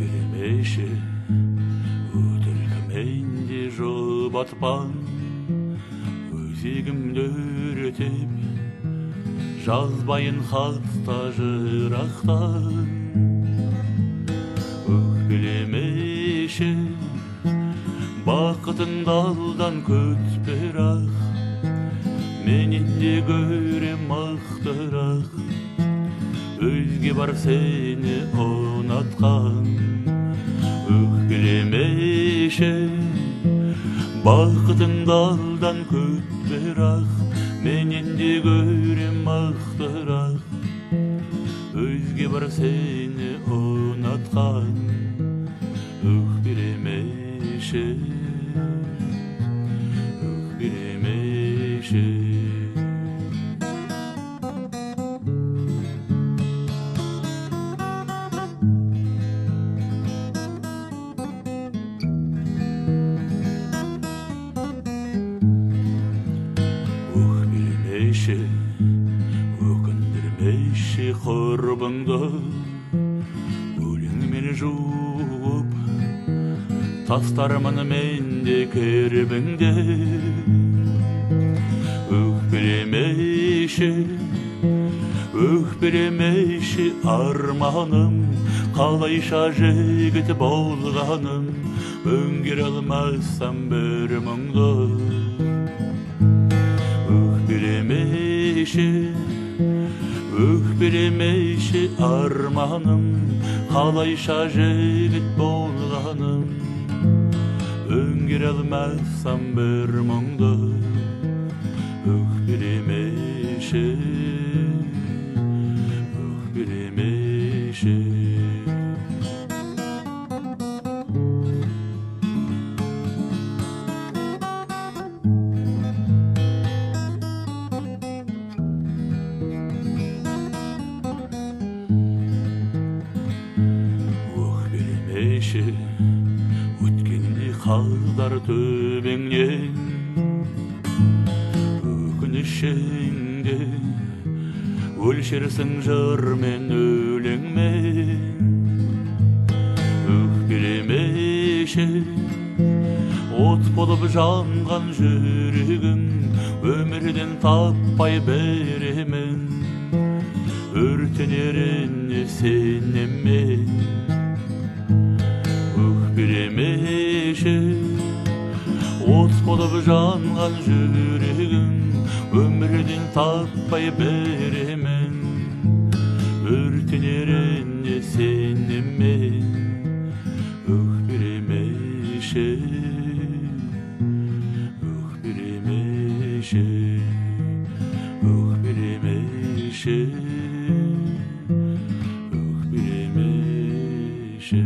Bilmeşe ötürkmendi jobatpan Özegimde öğretip жазбайын хатта жырақтан Өкпелемеші бақытыңды алдан көт бірақ Менен де көрем мықтырақ Өзге бар сені ұнатқан Өкпелемеші бақытыңды алдан көт бірақ Менен де көрем мықтырақ Өзге бар сені ұнатқан Өкпелемеші Өкпелемеші Өкіндірмеші құрбыңды Өлеңмен жуып Тастармын менде кербіңде Өкпелемеші арманым Қалайша жігіт болғаным Өңгер алмасам бір мұңды Өкпелемеші арманым Қалайша жігіт болғаным Өңгер алмасам бір мұңды Өкпелемеші Өкпелемеші Өткенде қалдар төбеңнен Өкінішіңде өлшерсің жырмен өлеңмен Өкпелемеші от болып жанған жүрегім Өмірден таппай беремін Өртенеріне сенемін Өкпелемеші от болып жанған жүрегім Өмірден таппай беремін Өртенеріне сенемін Өкпелемеші Өкпелемеші Өкпелемеші Өкпелемеші